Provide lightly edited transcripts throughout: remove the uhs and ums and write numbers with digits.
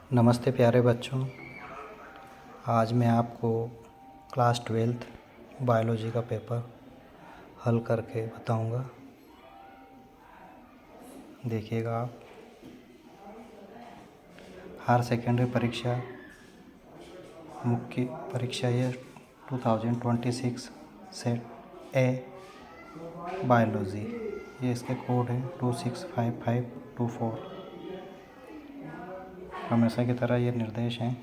नमस्ते प्यारे बच्चों। आज मैं आपको क्लास 12th बायोलॉजी का पेपर हल करके बताऊंगा। देखिएगा आप। हायर सेकेंडरी परीक्षा मुख्य परीक्षा ये 2026 सेट ए बायोलॉजी, ये इसके कोड है 265524। हमेशा की तरह ये निर्देश हैं,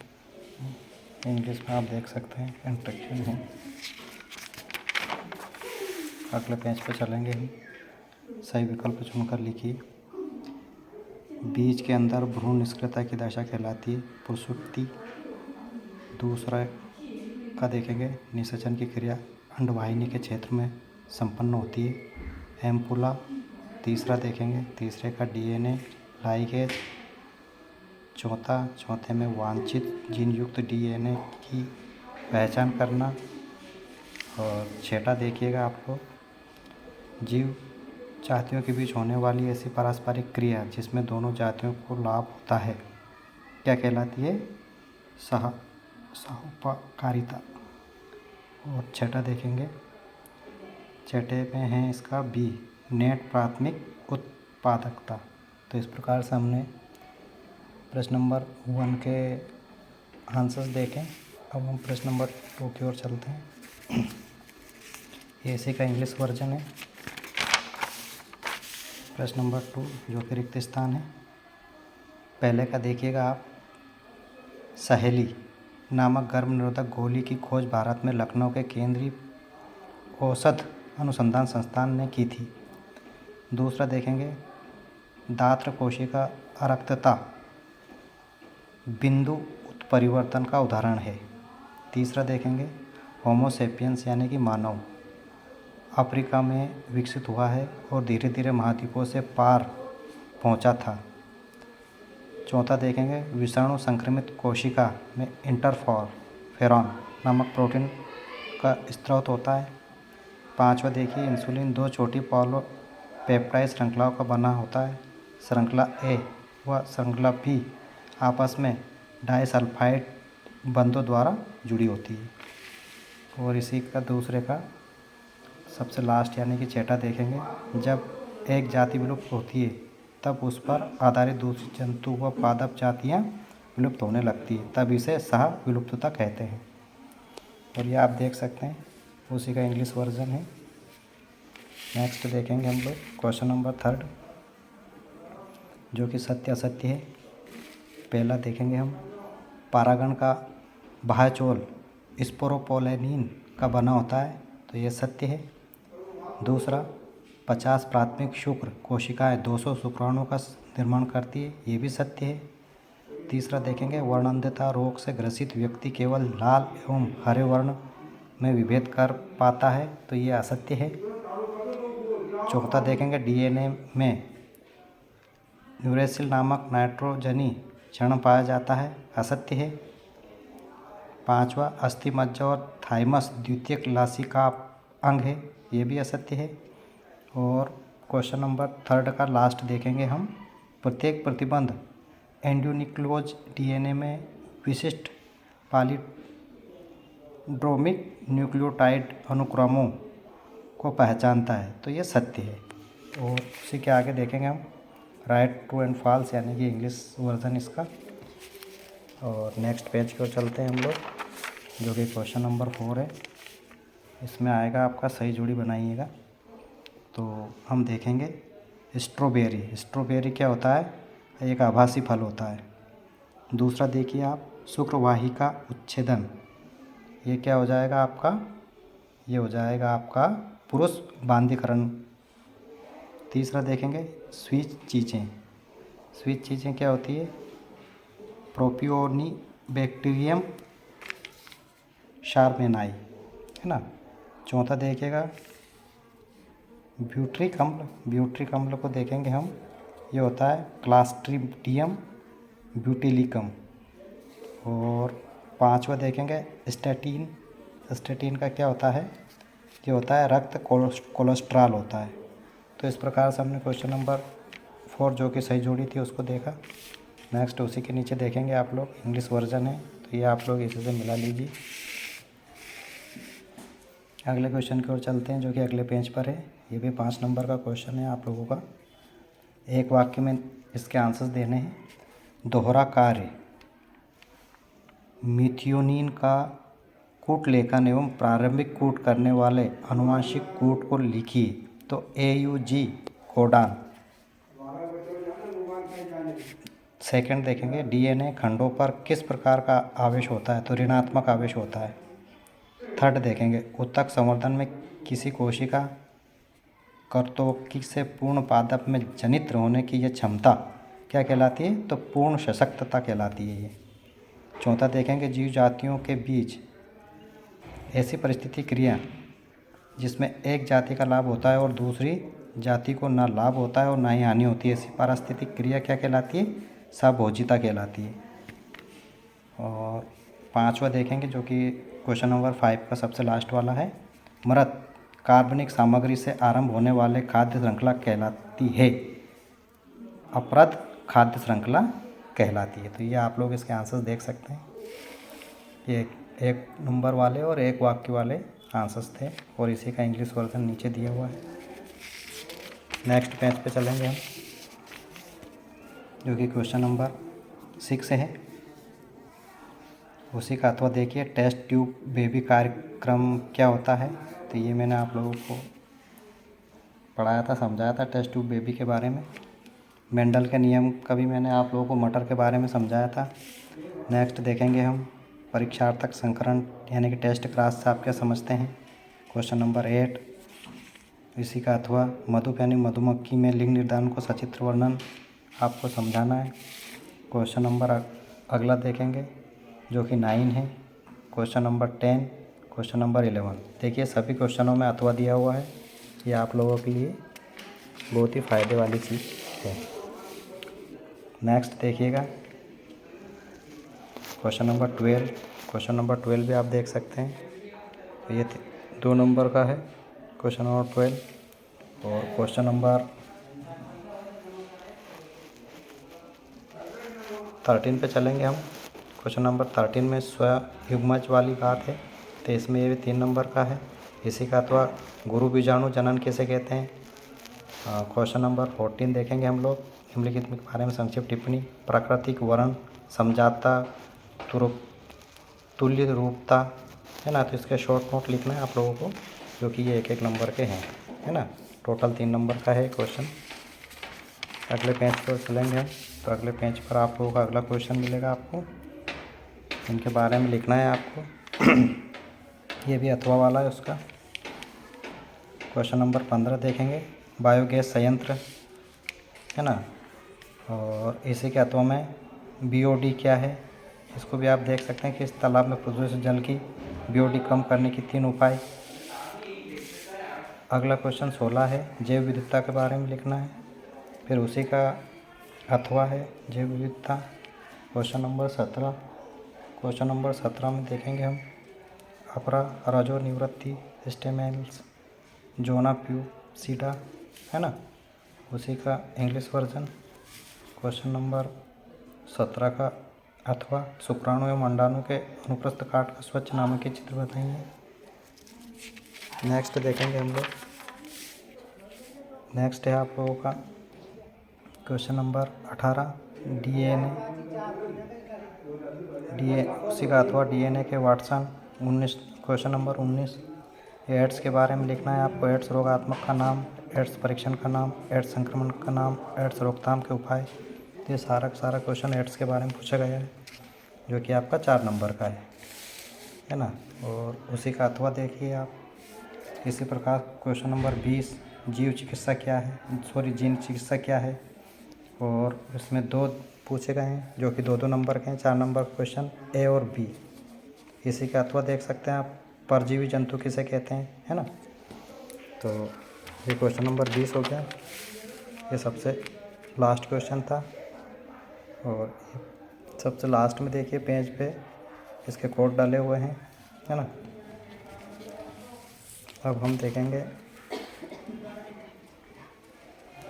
इंग्लिश में आप देख सकते हैं, इंस्ट्रक्शन है। अगले पेज पे चलेंगे हम। सही विकल्प चुनकर लिखिए। बीज के अंदर भ्रूण निष्क्रियता की दशा कहलाती है प्रसुप्ति। दूसरा का देखेंगे, निषेचन की क्रिया अंडवाहिनी के क्षेत्र में संपन्न होती है एम्पुला। तीसरा देखेंगे, तीसरे का डीएनए लाइगेज। चौथे में वांछित जीन युक्त डीएनए की पहचान करना। और छठा देखिएगा आपको, जीव जातियों के बीच होने वाली ऐसी पारस्परिक क्रिया जिसमें दोनों जातियों को लाभ होता है क्या कहलाती है? सहोपकारिता। और छठा देखेंगे, छठे में है इसका बी, नेट प्राथमिक उत्पादकता। तो इस प्रकार से हमने प्रश्न नंबर 1 के आंसर्स देखें। अब हम प्रश्न नंबर 2 की ओर चलते हैं। ये इसी का इंग्लिश वर्जन है। प्रश्न नंबर 2 जो कि रिक्त स्थान है। पहले का देखिएगा आप, सहेली नामक गर्भ निरोधक गोली की खोज भारत में लखनऊ के केंद्रीय औषध अनुसंधान संस्थान ने की थी। दूसरा देखेंगे, दात्र कोशिका अरक्तता बिंदु उत्परिवर्तन का उदाहरण है। तीसरा देखेंगे, होमोसेपियंस यानी कि मानव अफ्रीका में विकसित हुआ है और धीरे धीरे महाद्वीपों से पार पहुंचा था। चौथा देखेंगे, विषाणु संक्रमित कोशिका में इंटरफेरॉन नामक प्रोटीन का स्रोत होता है। पांचवा देखिए, इंसुलिन दो छोटी पॉलीपेप्टाइड श्रृंखलाओं का बना होता है। श्रृंखला ए व श्रृंखला बी आपस में डाइसल्फाइड बंधों द्वारा जुड़ी होती है। और इसी का दूसरे का सबसे लास्ट यानी कि छठा देखेंगे, जब एक जाति विलुप्त होती है तब उस पर आधारित दूसरी जंतु व पादप जातियाँ विलुप्त होने लगती है, तब इसे सह विलुप्तता कहते हैं। और ये आप देख सकते हैं, उसी का इंग्लिश वर्जन है। नेक्स्ट देखेंगे हम लोग क्वेश्चन नंबर 3 जो कि सत्य असत्य है। पहला देखेंगे हम, परागण का बाह्यचोल स्पोरोपोलेनिन का बना होता है, तो ये सत्य है। दूसरा, 50 प्राथमिक शुक्र कोशिकाएं 200 शुक्राणुओं का निर्माण करती है, ये भी सत्य है। तीसरा देखेंगे, वर्णांधता रोग से ग्रसित व्यक्ति केवल लाल एवं हरे वर्ण में विभेद कर पाता है, तो ये असत्य है। चौथा देखेंगे, डीएनए में न्यूरेसिल नामक नाइट्रोजनी क्षरण पाया जाता है, असत्य है। पांचवा, अस्थि मज्जा और थाइमस द्वितीयक लासिका अंग है, ये भी असत्य है। और क्वेश्चन नंबर 3 का लास्ट देखेंगे हम, प्रत्येक प्रतिबंध एंडोन्यूक्लियोज डीएनए में विशिष्ट पॉलीड्रोमिक न्यूक्लियोटाइड अनुक्रमों को पहचानता है, तो ये सत्य है। और उसी के आगे देखेंगे हम, राइट ट्रू एंड फॉल्स यानी कि इंग्लिश वर्जन इसका। और नेक्स्ट पेज की ओर चलते हैं हम लोग, जो कि क्वेश्चन नंबर 4 है। इसमें आएगा आपका सही जोड़ी बनाइएगा। तो हम देखेंगे स्ट्रॉबेरी क्या होता है? एक आभासी फल होता है। दूसरा देखिए आप, शुक्रवाहिका उच्छेदन, ये क्या हो जाएगा आपका? ये हो जाएगा आपका पुरुष बांधीकरण। तीसरा देखेंगे, स्वीट चीज़ें क्या होती है? प्रोपियोनिबैक्टीरियम शारमेनाई, है ना। चौथा देखिएगा, ब्यूट्रिक अम्ल को देखेंगे हम, ये होता है क्लास्ट्रीडियम ब्यूटिलिकम। और पांचवा देखेंगे, स्टैटिन का क्या होता है? ये होता है रक्त कोलेस्ट्रॉल होता है। तो इस प्रकार से हमने क्वेश्चन नंबर 4 जो कि सही जोड़ी थी उसको देखा। नेक्स्ट उसी के नीचे देखेंगे आप लोग इंग्लिश वर्जन है, तो ये आप लोग इसी से मिला लीजिए। अगले क्वेश्चन की ओर चलते हैं जो कि अगले पेज पर है। ये भी 5 नंबर का क्वेश्चन है आप लोगों का। एक वाक्य में इसके आंसर्स देने हैं। दोहरा कार्य मिथियोनिन का कूट लेखन एवं प्रारंभिक कूट करने वाले आनुवंशिक कूट को लिखिए। तो AUG कोडान। सेकंड देखेंगे DNA खंडों पर किस प्रकार का आवेश होता है, तो ऋणात्मक आवेश होता है। थर्ड देखेंगे ऊतक संवर्धन में किसी कोशिका कर्तोकी से पूर्ण पादप में जनित होने की यह क्षमता क्या कहलाती है, तो पूर्ण सशक्तता कहलाती है ये। चौथा देखेंगे जीव जातियों के बीच ऐसी परिस्थिति क्रिया जिसमें एक जाति का लाभ होता है और दूसरी जाति को ना लाभ होता है और ना ही हानि होती है, ऐसी पारिस्थितिक क्रिया क्या कहलाती है, साभोजिता कहलाती है। और पांचवा देखेंगे जो कि क्वेश्चन नंबर 5 का सबसे लास्ट वाला है। मृत कार्बनिक सामग्री से आरंभ होने वाले खाद्य श्रृंखला कहलाती है, अपरद खाद्य श्रृंखला कहलाती है। तो ये आप लोग इसके आंसर्स देख सकते हैं। ये एक नंबर वाले और एक वाक्य वाले आंसर्स थे और इसी का इंग्लिश वर्जन नीचे दिया हुआ है। नेक्स्ट पेज पे चलेंगे हम जो कि क्वेश्चन नंबर 6 है। उसी का अथवा देखिए टेस्ट ट्यूब बेबी कार्यक्रम क्या होता है। तो ये मैंने आप लोगों को पढ़ाया था, समझाया था टेस्ट ट्यूब बेबी के बारे में। मेंडल के नियम का भी मैंने आप लोगों को मटर के बारे में समझाया था। नेक्स्ट देखेंगे हम परीक्षार्थक संकरण यानी कि टेस्ट क्लास से आप क्या समझते हैं। क्वेश्चन नंबर 8 इसी का अथवा मधु यानी मधुमक्खी में लिंग निर्धारण को सचित्र वर्णन आपको समझाना है। क्वेश्चन नंबर अगला देखेंगे जो कि 9 है। Question number 10, question number 11। देखिए सभी क्वेश्चनों में अथवा दिया हुआ है। ये आप लोगों के लिए बहुत ही फ़ायदे वाली चीज़ है। नेक्स्ट देखिएगा क्वेश्चन नंबर 12। क्वेश्चन नंबर 12 भी आप देख सकते हैं। तो ये 2 नंबर का है क्वेश्चन नंबर 12। और क्वेश्चन नंबर 13 पे चलेंगे हम। क्वेश्चन नंबर 13 में स्वयुग्मज वाली बात है, तो इसमें ये भी 3 नंबर का है। इसी का अथवा गुरु बीजाणु जनन किसे कहते हैं। क्वेश्चन नंबर 14 देखेंगे हम लोग निम्नलिखित के बारे में संक्षिप्त टिप्पणी। प्राकृतिक वर्ण समझाता तुल्य रूपता है ना, तो इसके शॉर्ट नोट लिखना है आप लोगों को जो कि ये 1-1 नंबर के हैं, है ना। टोटल 3 नंबर का है क्वेश्चन। अगले पेज पर चलेंगे हम। तो अगले पेज पर आप लोगों का अगला क्वेश्चन मिलेगा आपको, इनके बारे में लिखना है आपको। ये भी अथवा वाला है उसका। क्वेश्चन नंबर 15 देखेंगे बायोगैस संयंत्र है ना, और इसी के अथवा में BOD क्या है इसको भी आप देख सकते हैं कि इस तालाब में प्रदूषित जल की BOD कम करने की 3 उपाय। अगला क्वेश्चन 16 है जैव विविधता के बारे में लिखना है। फिर उसी का अथवा है जैव विविधता। Question number 17। क्वेश्चन नंबर 17 में देखेंगे हम अपरा रजो निवृत्ति स्टेमेल्स जोना प्यूसिडा है ना, उसी का इंग्लिश वर्जन। क्वेश्चन नंबर 17 का अथवा शुक्राणु एवं अंडाणु के अनुप्रस्थ काट का स्वच्छ नामक के चित्र बताइए। नेक्स्ट देखेंगे हम लोग। नेक्स्ट है आप लोगों का क्वेश्चन नंबर 18 DNA उसी का अथवा DNA के वाटसन। 19 क्वेश्चन नंबर 19 एड्स के बारे में लिखना है आपको। एड्स रोगात्मक का नाम, एड्स परीक्षण का नाम, एड्स संक्रमण का नाम, एड्स रोकथाम के उपाय। तो ये सारा क्वेश्चन एड्स के बारे में पूछा गया है जो कि आपका 4 नंबर का है ना। और उसी का अथवा देखिए आप। इसी प्रकार क्वेश्चन नंबर 20 जीन चिकित्सा क्या है, और इसमें 2 पूछे गए हैं जो कि 2-2 नंबर के हैं। 4 नंबर क्वेश्चन A और B। इसी का अथवा देख सकते हैं आप परजीवी जंतु किसे कहते हैं, है ना। तो ये क्वेश्चन नंबर 20 हो गया। ये सबसे लास्ट क्वेश्चन था। और सबसे लास्ट में देखिए पेज पे इसके कोड डाले हुए हैं, है ना। अब हम देखेंगे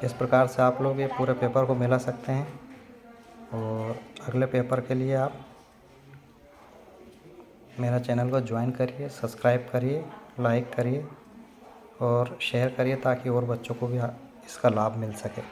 इस प्रकार से आप लोग ये पूरे पेपर को मिला सकते हैं। और अगले पेपर के लिए आप मेरा चैनल को ज्वाइन करिए, सब्सक्राइब करिए, लाइक करिए और शेयर करिए ताकि और बच्चों को भी इसका लाभ मिल सके।